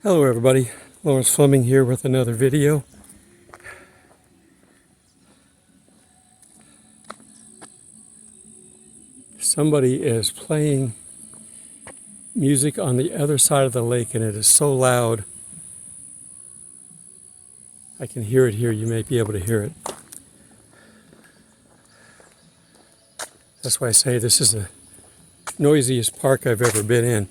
Hello everybody, Lawrence Fleming here with another video. Somebody is playing music on the other side of the lake and it is so loud. I can hear it here, you may be able to hear it. That's why I say this is the noisiest park I've ever been in.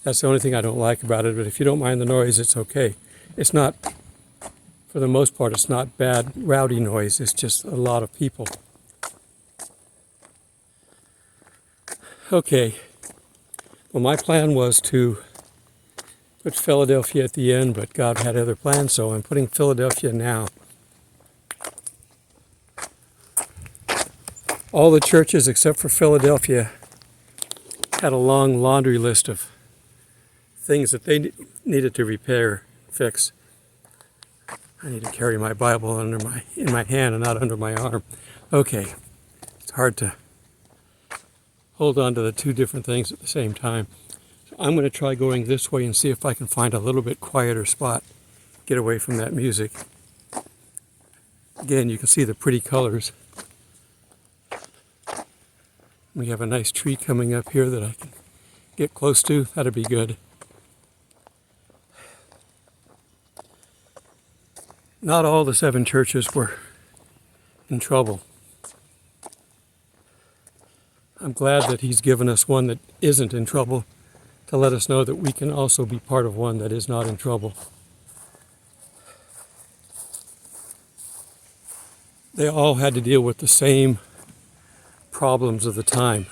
That's the only thing I don't like about it, but if you don't mind the noise, it's okay. It's not, for the most part, it's not bad, rowdy noise. It's just a lot of people. Okay. Well, my plan was to put Philadelphia at the end, but God had other plans, so I'm putting Philadelphia now. All the churches except for Philadelphia had a long laundry list of things that they needed to repair, fix. I need to carry my Bible in my hand and not under my arm. Okay, it's hard to hold on to the two different things at the same time. So I'm going to try going this way and see if I can find a little bit quieter spot, get away from that music. Again, you can see the pretty colors. We have a nice tree coming up here that I can get close to. That'd be good. Not all the 7 churches were in trouble. I'm glad that he's given us one that isn't in trouble to let us know that we can also be part of one that is not in trouble. They all had to deal with the same problems of the time.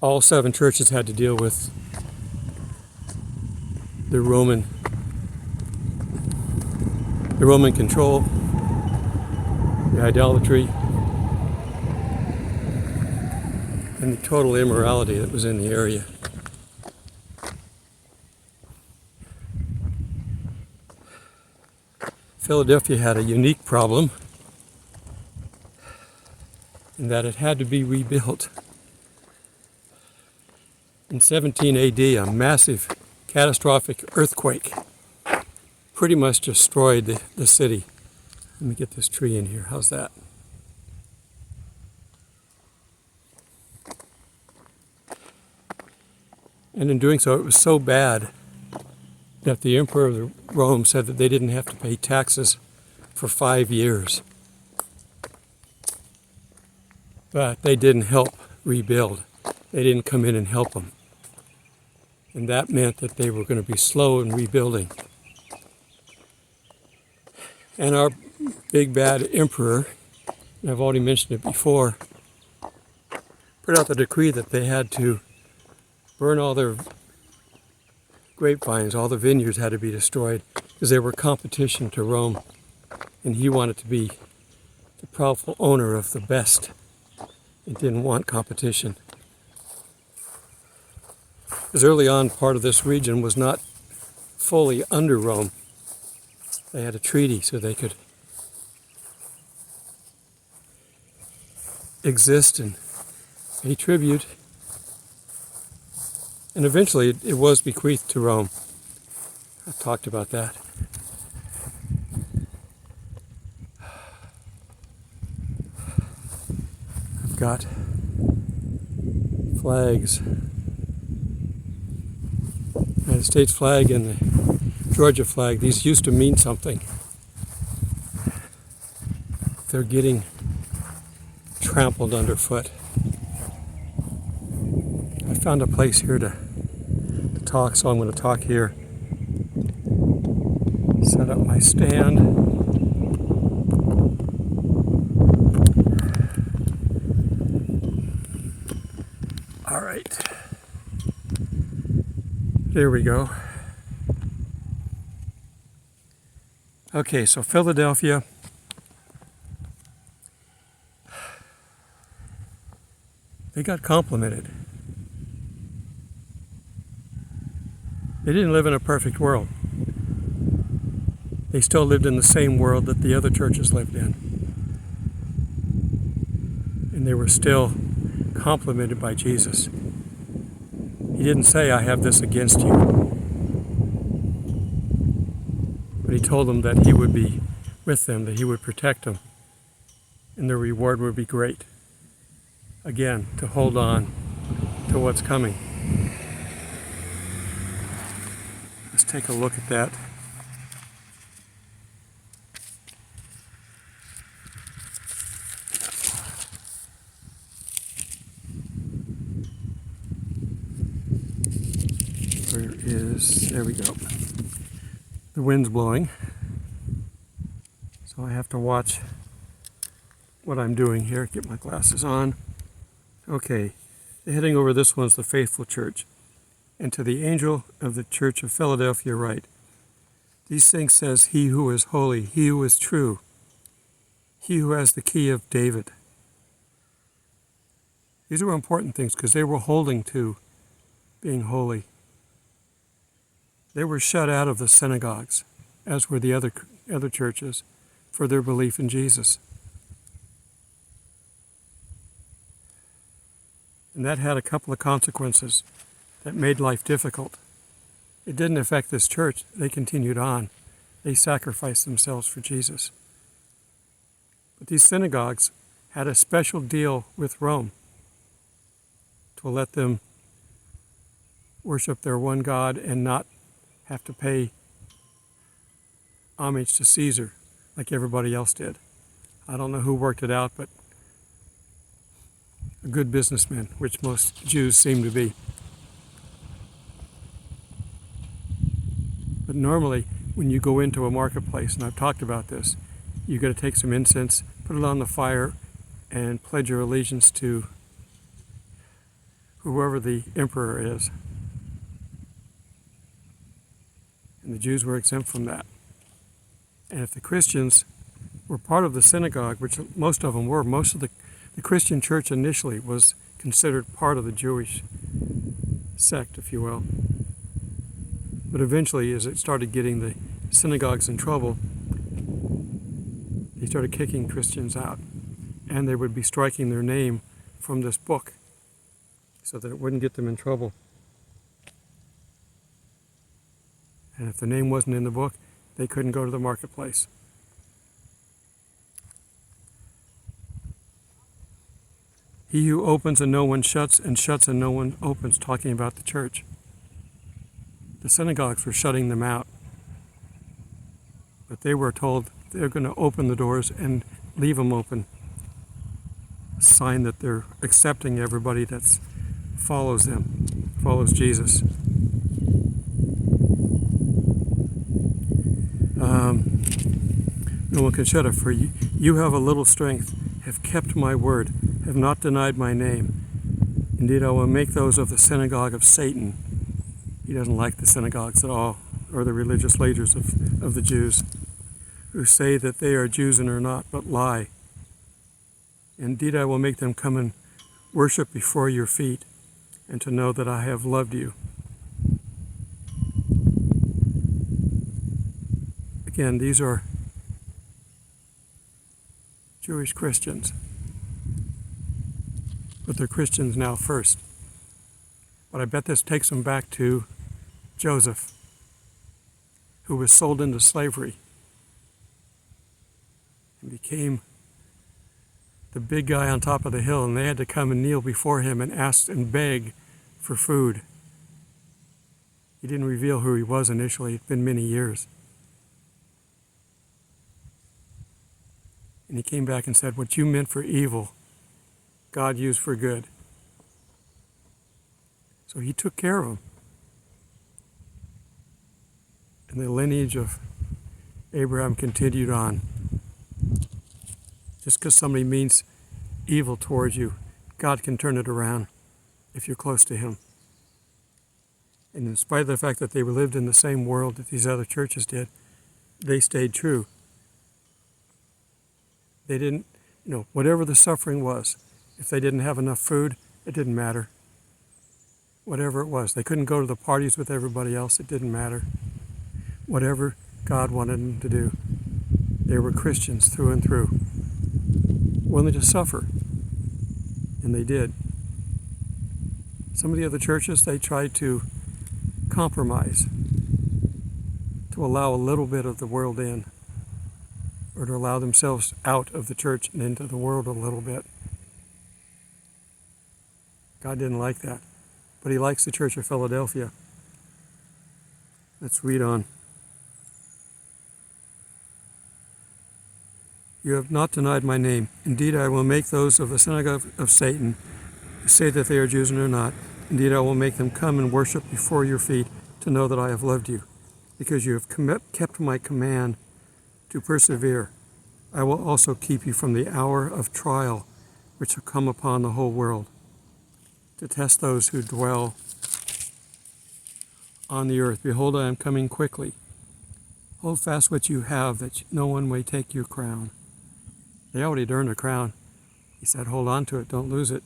All 7 churches had to deal with the Roman control, the idolatry, and the total immorality that was in the area. Philadelphia had a unique problem in that it had to be rebuilt. In 17 AD, a massive catastrophic earthquake pretty much destroyed the city. Let me get this tree in here. How's that? And in doing so, it was so bad that the Emperor of Rome said that they didn't have to pay taxes for 5 years. But they didn't help rebuild. They didn't come in and help them. And that meant that they were going to be slow in rebuilding. And our big bad emperor, and I've already mentioned it before, put out the decree that they had to burn all their grapevines, all the vineyards had to be destroyed because they were competition to Rome. And he wanted to be the proudful owner of the best and didn't want competition. Because early on, part of this region was not fully under Rome. They had a treaty so they could exist and pay tribute. And eventually it was bequeathed to Rome. I've talked about that. I've got flags. United States flag and the Georgia flag. These used to mean something. They're getting trampled underfoot. I found a place here to talk, so I'm going to talk here. Set up my stand. All right. There we go. Okay, so Philadelphia. They got complimented. They didn't live in a perfect world. They still lived in the same world that the other churches lived in. And they were still complimented by Jesus. He didn't say, I have this against you. But he told them that he would be with them, that he would protect them, and their reward would be great. Again, to hold on to what's coming. Let's take a look at that. There we go. The wind's blowing, so I have to watch what I'm doing here. Get my glasses on. Okay, the heading over this one's the faithful church. And to the angel of the church of Philadelphia write, these things says he who is holy, he who is true, he who has the key of David. These were important things because they were holding to being holy. They were shut out of the synagogues, as were the other churches, for their belief in Jesus. And that had a couple of consequences that made life difficult. It didn't affect this church. They continued on. They sacrificed themselves for Jesus. But these synagogues had a special deal with Rome to let them worship their one God and not have to pay homage to Caesar like everybody else did. I don't know who worked it out, but a good businessman, which most Jews seem to be. But normally, when you go into a marketplace, and I've talked about this, you got to take some incense, put it on the fire, and pledge your allegiance to whoever the emperor is. And the Jews were exempt from that. And if the Christians were part of the synagogue, which most of them were, most of the Christian church initially was considered part of the Jewish sect, if you will. But eventually, as it started getting the synagogues in trouble, they started kicking Christians out. And they would be striking their name from this book so that it wouldn't get them in trouble. And if the name wasn't in the book, they couldn't go to the marketplace. He who opens and no one shuts, and shuts and no one opens, talking about the church. The synagogues were shutting them out. But they were told they're going to open the doors and leave them open. A sign that they're accepting everybody that follows them, follows Jesus. No one can shut it, for you have a little strength, have kept my word, have not denied my name. Indeed, I will make those of the synagogue of Satan. He doesn't like the synagogues at all, or the religious leaders of the Jews, who say that they are Jews and are not, but lie. Indeed, I will make them come and worship before your feet, and to know that I have loved you. Again, these are Jewish Christians, but they're Christians now first. But I bet this takes them back to Joseph, who was sold into slavery and became the big guy on top of the hill, and they had to come and kneel before him and ask and beg for food. He didn't reveal who he was initially. It's been many years. And he came back and said, what you meant for evil, God used for good. So he took care of him. And the lineage of Abraham continued on. Just because somebody means evil towards you, God can turn it around if you're close to him. And in spite of the fact that they lived in the same world that these other churches did, they stayed true. They didn't, whatever the suffering was, if they didn't have enough food, it didn't matter. Whatever it was, they couldn't go to the parties with everybody else, it didn't matter. Whatever God wanted them to do, they were Christians through and through. Willing to suffer, and they did. Some of the other churches, they tried to compromise, to allow a little bit of the world in, or to allow themselves out of the church and into the world a little bit. God didn't like that, but he likes the Church of Philadelphia. Let's read on. You have not denied my name. Indeed, I will make those of the synagogue of Satan who say that they are Jews and are not. Indeed, I will make them come and worship before your feet to know that I have loved you, because you have kept my command to persevere. I will also keep you from the hour of trial which will come upon the whole world, to test those who dwell on the earth. Behold, I am coming quickly. Hold fast what you have, that no one may take your crown. They already earned a crown. He said, hold on to it, don't lose it.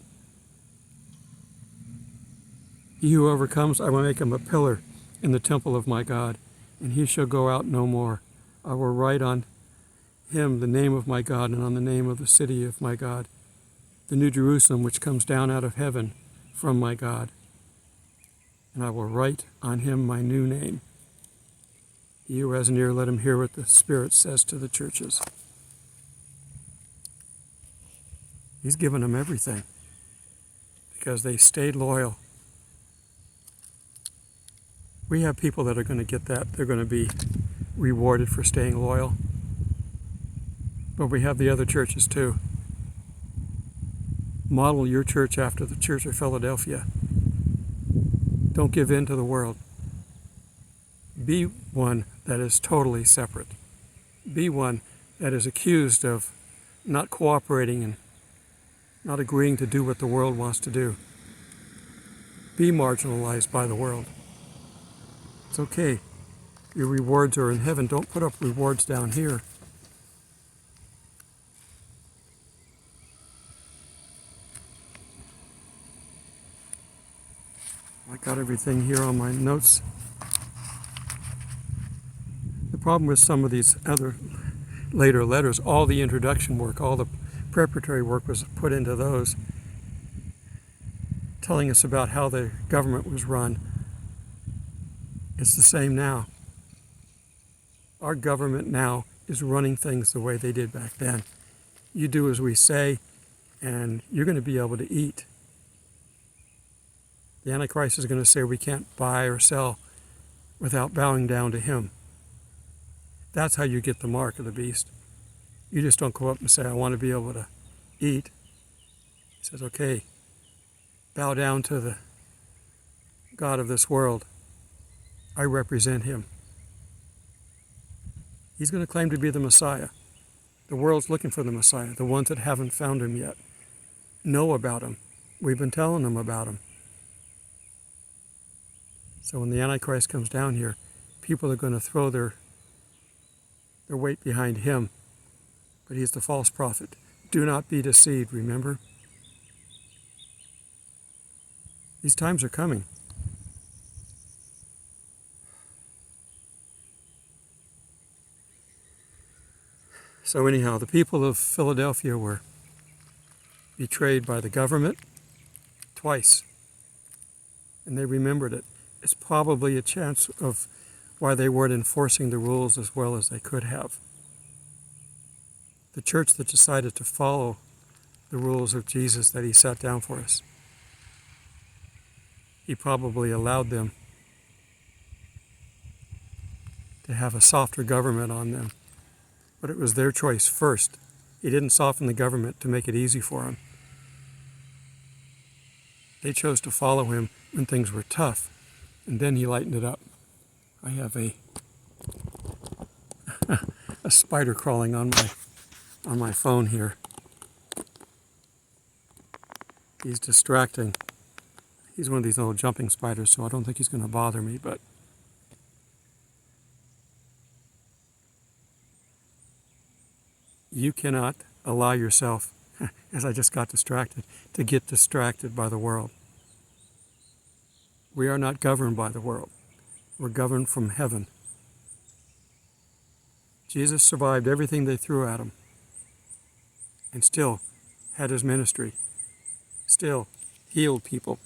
He who overcomes, I will make him a pillar in the temple of my God, and he shall go out no more. I will write on him the name of my God, and on the name of the city of my God, the new Jerusalem which comes down out of heaven from my God. And I will write on him my new name. He who has an ear, let him hear what the Spirit says to the churches. He's given them everything because they stayed loyal. We have people that are going to get that. They're going to be rewarded for staying loyal. But we have the other churches too. Model your church after the Church of Philadelphia. Don't give in to the world. Be one that is totally separate. Be one that is accused of not cooperating and not agreeing to do what the world wants to do. Be marginalized by the world. It's okay. Your rewards are in heaven. Don't put up rewards down here. I got everything here on my notes. The problem with some of these other later letters, all the introduction work, all the preparatory work was put into those, telling us about how the government was run. It's the same now. Our government now is running things the way they did back then. You do as we say, and you're going to be able to eat. The Antichrist is going to say we can't buy or sell without bowing down to him. That's how you get the mark of the beast. You just don't go up and say, I want to be able to eat. He says, okay, bow down to the God of this world. I represent him. He's going to claim to be the Messiah. The world's looking for the Messiah. The ones that haven't found him yet know about him. We've been telling them about him. So when the Antichrist comes down here, people are going to throw their weight behind him. But he's the false prophet. Do not be deceived, remember? These times are coming. So anyhow, the people of Philadelphia were betrayed by the government twice. And they remembered it. It's probably a chance of why they weren't enforcing the rules as well as they could have. The church that decided to follow the rules of Jesus that he set down for us, he probably allowed them to have a softer government on them. But it was their choice first. He didn't soften the government to make it easy for them. They chose to follow him when things were tough, and then he lightened it up. I have a spider crawling on my phone here. He's distracting. He's one of these little jumping spiders, so I don't think he's going to bother me, but you cannot allow yourself, as I just got distracted, to get distracted by the world. We are not governed by the world. We're governed from heaven. Jesus survived everything they threw at him and still had his ministry, still healed people,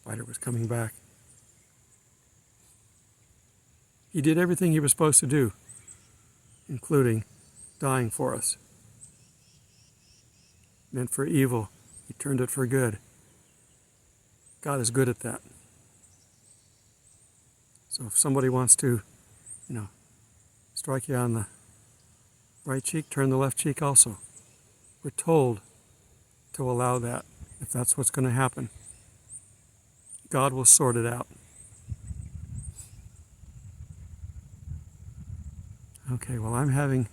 Spider was coming back. He did everything he was supposed to do, including dying for us. Meant for evil, he turned it for good. God is good at that. So if somebody wants to, strike you on the right cheek, turn the left cheek also. We're told to allow that, if that's what's going to happen. God will sort it out. Okay, well, I'm having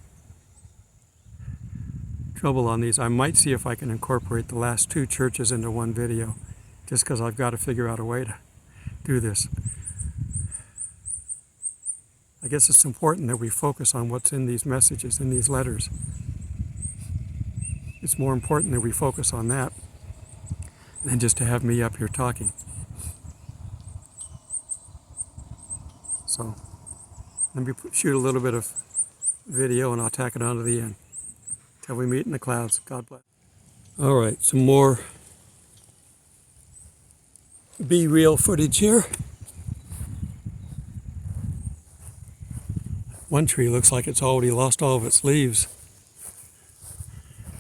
trouble on these. I might see if I can incorporate the last two churches into one video, just because I've got to figure out a way to do this. I guess it's important that we focus on what's in these messages, in these letters. It's more important that we focus on that than just to have me up here talking. So let me shoot a little bit of video and I'll tack it on to the end. Till we meet in the clouds. God bless. All right, some more Be Real footage here. One tree looks like it's already lost all of its leaves.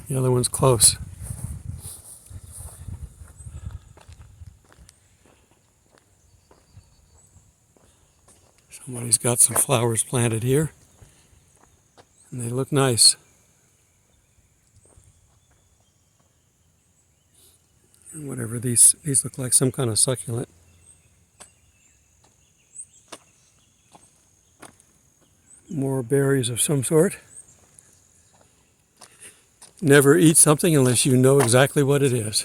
The other one's close. Somebody's got some flowers planted here, and they look nice. And whatever these look like, some kind of succulent. More berries of some sort. Never eat something unless you know exactly what it is.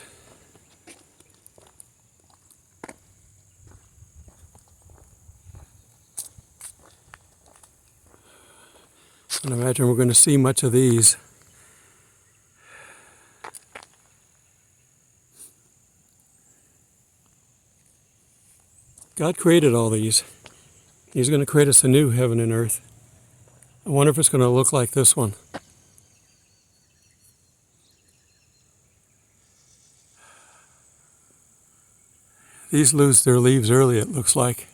I don't imagine we're going to see much of these. God created all these. He's going to create us a new heaven and earth. I wonder if it's going to look like this one. These lose their leaves early, it looks like.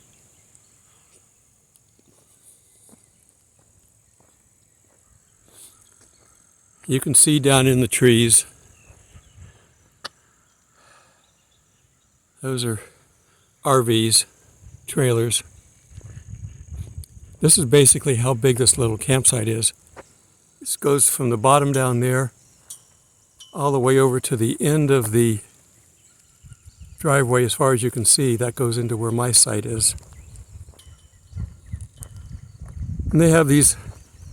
You can see down in the trees. Those are RVs, trailers. This is basically how big this little campsite is. This goes from the bottom down there all the way over to the end of the driveway as far as you can see. That goes into where my site is. And they have these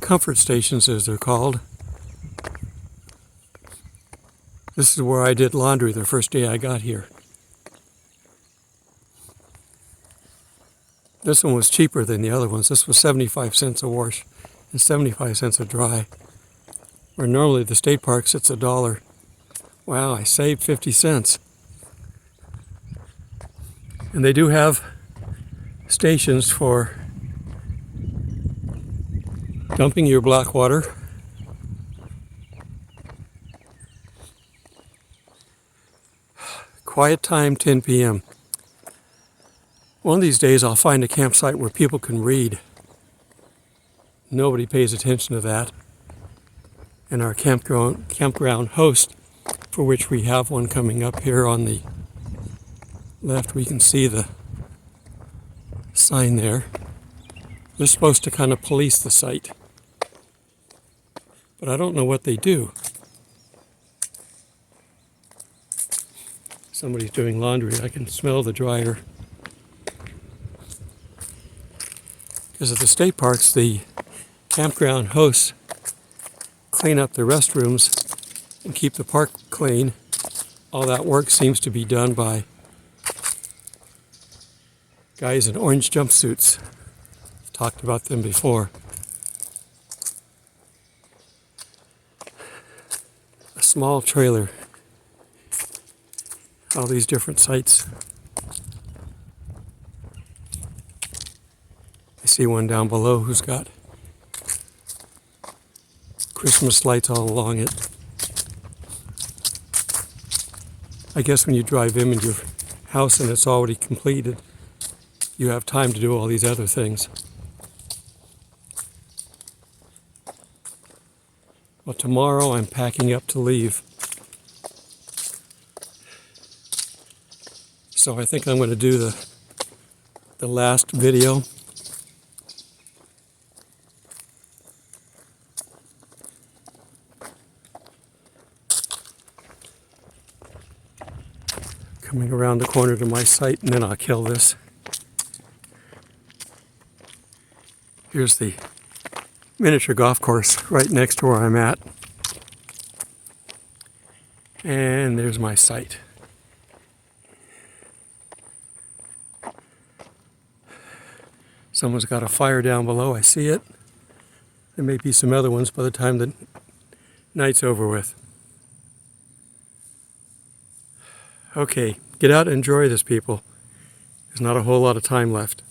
comfort stations, as they're called. This is where I did laundry the first day I got here. This one was cheaper than the other ones. This was 75 cents a wash and 75 cents a dry. Where normally the state parks it's $1. Wow, I saved 50 cents. And they do have stations for dumping your black water. Quiet time, 10 p.m. One of these days I'll find a campsite where people can read. Nobody pays attention to that. And our campground host, for which we have one coming up here on the left, we can see the sign there. They're supposed to kind of police the site. But I don't know what they do. Somebody's doing laundry. I can smell the dryer. Because at the state parks, the campground hosts clean up the restrooms and keep the park clean. All that work seems to be done by guys in orange jumpsuits. I've talked about them before. A small trailer. All these different sites. I see one down below who's got Christmas lights all along it. I guess when you drive in and you're house and it's already completed, you have time to do all these other things. Well, tomorrow I'm packing up to leave. So I think I'm going to do the last video. Coming around the corner to my site, and then I'll kill this. Here's the miniature golf course right next to where I'm at. And there's my site. Someone's got a fire down below, I see it. There may be some other ones by the time the night's over with. Okay, get out and enjoy this, people. There's not a whole lot of time left.